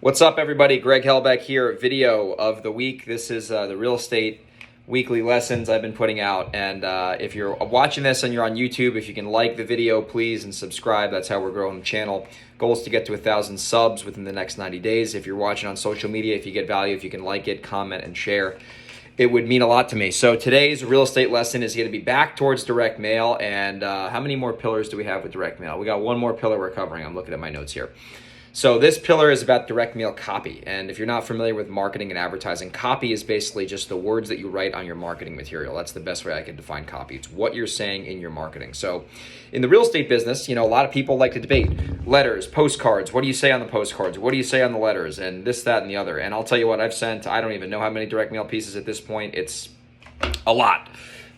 What's up, everybody? Greg Helbeck here. Video of the week. This is the real estate weekly lessons I've been putting out. And if you're watching this and you're on YouTube, if you can like the video, please, and subscribe. That's how we're growing the channel. Goal is to get to 1,000 subs within the next 90 days. If you're watching on social media, if you get value, if you can like it, comment, and share, it would mean a lot to me. So today's real estate lesson is going to be back towards direct mail. And how many more pillars do we have with direct mail? We got one more pillar we're covering. I'm looking at my notes here. So this pillar is about direct mail copy. And if you're not familiar with marketing and advertising, copy is basically just the words that you write on your marketing material. That's the best way I can define copy. It's what you're saying in your marketing. So in the real estate business, a lot of people like to debate letters, postcards. What do you say on the postcards? What do you say on the letters? And this, that, and the other. And I'll tell you what, I've sent, I don't even know how many direct mail pieces at this point. It's a lot.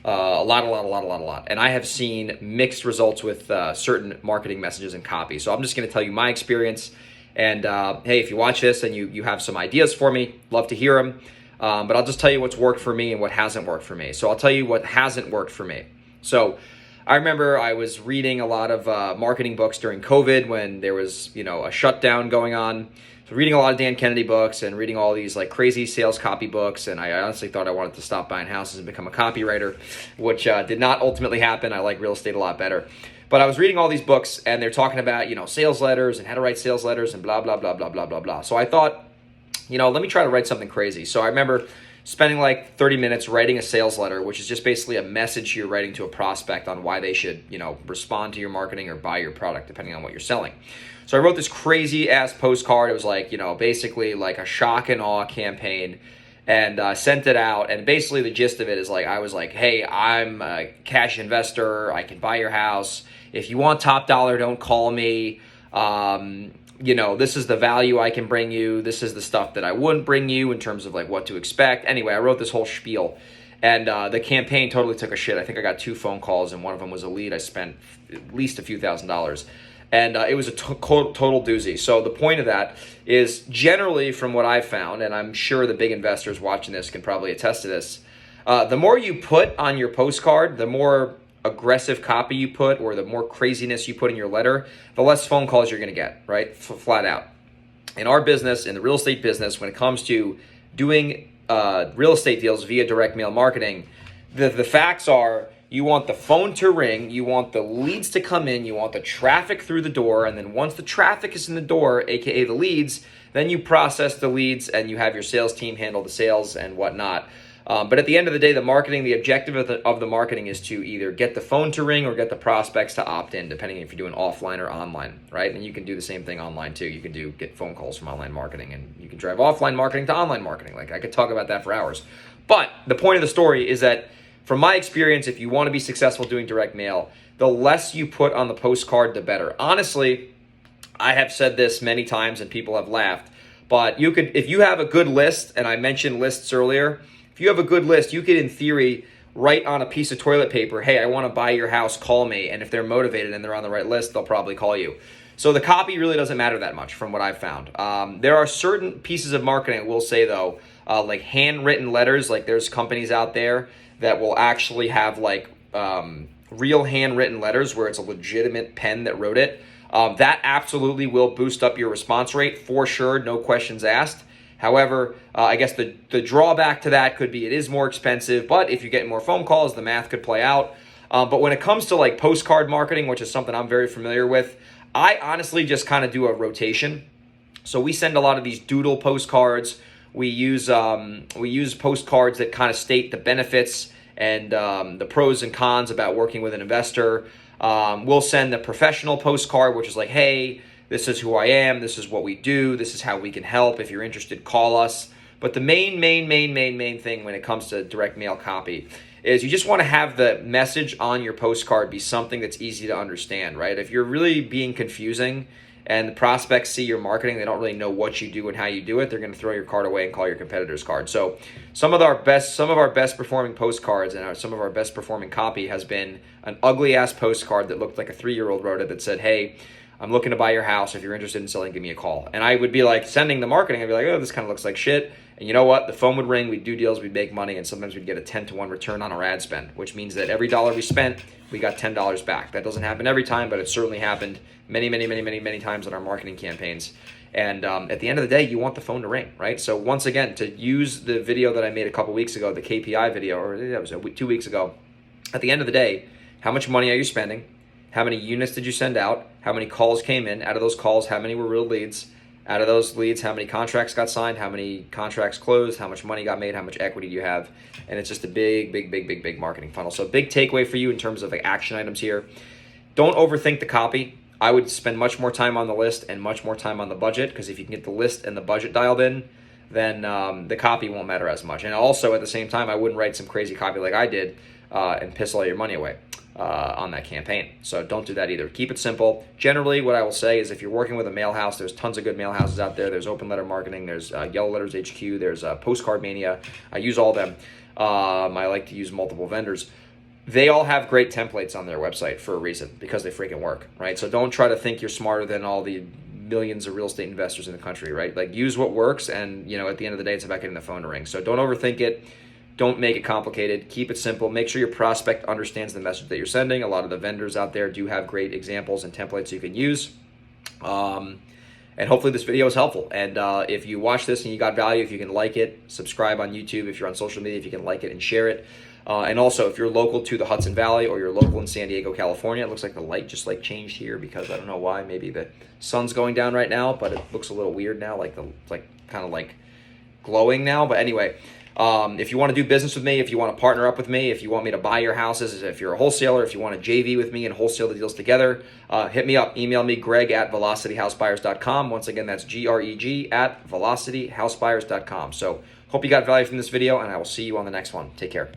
A lot. And I have seen mixed results with certain marketing messages and copy. So I'm just going to tell you my experience. And hey, if you watch this and you have some ideas for me, love to hear them. But I'll just tell you what's worked for me and what hasn't worked for me. So I'll tell you what hasn't worked for me. So I remember I was reading a lot of marketing books during COVID when there was, a shutdown going on. So reading a lot of Dan Kennedy books and reading all these like crazy sales copy books. And I honestly thought I wanted to stop buying houses and become a copywriter, which did not ultimately happen. I like real estate a lot better. But I was reading all these books and they're talking about, sales letters and how to write sales letters and blah, blah, blah, blah, blah, blah, blah. So I thought, let me try to write something crazy. So I remember spending like 30 minutes writing a sales letter, which is just basically a message you're writing to a prospect on why they should, respond to your marketing or buy your product, depending on what you're selling. So I wrote this crazy ass postcard. It was like, basically like a shock and awe campaign. And sent it out, and basically the gist of it is like, I was like, hey, I'm a cash investor, I can buy your house. If you want top dollar, don't call me. This is the value I can bring you. This is the stuff that I wouldn't bring you in terms of like what to expect. Anyway, I wrote this whole spiel, and the campaign totally took a shit. I think I got 2 phone calls, and one of them was a lead. I spent at least a few $1,000s. And it was a total doozy. So the point of that is generally from what I've found, and I'm sure the big investors watching this can probably attest to this, the more you put on your postcard, the more aggressive copy you put or the more craziness you put in your letter, the less phone calls you're going to get, right? Flat out. In our business, in the real estate business, when it comes to doing real estate deals via direct mail marketing, the facts are, you want the phone to ring, you want the leads to come in, you want the traffic through the door, and then once the traffic is in the door, aka the leads, then you process the leads and you have your sales team handle the sales and whatnot. But at the end of the day, the marketing, the objective of the marketing is to either get the phone to ring or get the prospects to opt in, depending if you're doing offline or online, right? And you can do the same thing online too. You can get phone calls from online marketing, and you can drive offline marketing to online marketing. Like, I could talk about that for hours. But the point of the story is that from my experience, if you want to be successful doing direct mail, the less you put on the postcard, the better. Honestly, I have said this many times and people have laughed, but if you have a good list, and I mentioned lists earlier, if you have a good list, you could in theory write on a piece of toilet paper, hey, I want to buy your house, call me. And if they're motivated and they're on the right list, they'll probably call you. So the copy really doesn't matter that much from what I've found. There are certain pieces of marketing, I will say though, like handwritten letters, like there's companies out there that will actually have like real handwritten letters where it's a legitimate pen that wrote it. That absolutely will boost up your response rate for sure, no questions asked. However, I guess the drawback to that could be it is more expensive, but if you get more phone calls, the math could play out. But when it comes to like postcard marketing, which is something I'm very familiar with, I honestly just kind of do a rotation. So we send a lot of these doodle postcards. We use postcards that kind of state the benefits and the pros and cons about working with an investor. We'll send the professional postcard, which is like, hey, this is who I am. This is what we do. This is how we can help. If you're interested, call us. But the main thing when it comes to direct mail copy is you just want to have the message on your postcard be something that's easy to understand, right? If you're really being confusing and the prospects see your marketing, they don't really know what you do and how you do it, they're going to throw your card away and call your competitor's card. So some of our best performing postcards and some of our best performing copy has been an ugly ass postcard that looked like a 3-year-old wrote it that said, hey, I'm looking to buy your house. If you're interested in selling, give me a call. And I would be like sending the marketing. I'd be like, oh, this kind of looks like shit. And you know what? The phone would ring. We'd do deals. We'd make money. And sometimes we'd get a 10-to-1 return on our ad spend, which means that every dollar we spent, we got $10 back. That doesn't happen every time, but it certainly happened many times on our marketing campaigns. And at the end of the day, you want the phone to ring, right? So once again, to use the video that I made a couple weeks ago, the KPI video, or that was 2 weeks ago, at the end of the day, how much money are you spending? How many units did you send out? How many calls came in? Out of those calls, how many were real leads? Out of those leads, how many contracts got signed? How many contracts closed? How much money got made? How much equity do you have? And it's just a big marketing funnel. So big takeaway for you in terms of the action items here. Don't overthink the copy. I would spend much more time on the list and much more time on the budget, because if you can get the list and the budget dialed in, then the copy won't matter as much. And also at the same time, I wouldn't write some crazy copy like I did and piss all your money away on that campaign. So don't do that either. Keep it simple. Generally, what I will say is if you're working with a mail house, there's tons of good mail houses out there. There's Open Letter Marketing, there's Yellow Letters HQ, there's Postcard Mania. I use all them. I like to use multiple vendors. They all have great templates on their website for a reason, because they freaking work, right? So don't try to think you're smarter than all the millions of real estate investors in the country, right? Like, use what works, and at the end of the day, it's about getting the phone to ring. So don't overthink it. Don't make it complicated. Keep it simple. Make sure your prospect understands the message that you're sending. A lot of the vendors out there do have great examples and templates you can use. And hopefully this video is helpful. And if you watch this and you got value, if you can like it, subscribe on YouTube. If you're on social media, if you can like it and share it. And also, if you're local to the Hudson Valley, or you're local in San Diego, California, it looks like the light just changed here, because I don't know why. Maybe the sun's going down right now, but it looks a little weird now, kind of glowing now. But anyway, if you want to do business with me, if you want to partner up with me, if you want me to buy your houses, if you're a wholesaler, if you want to JV with me and wholesale the deals together, hit me up. Email me, greg@velocityhousebuyers.com. Once again, that's greg@velocityhousebuyers.com. So hope you got value from this video, and I will see you on the next one. Take care.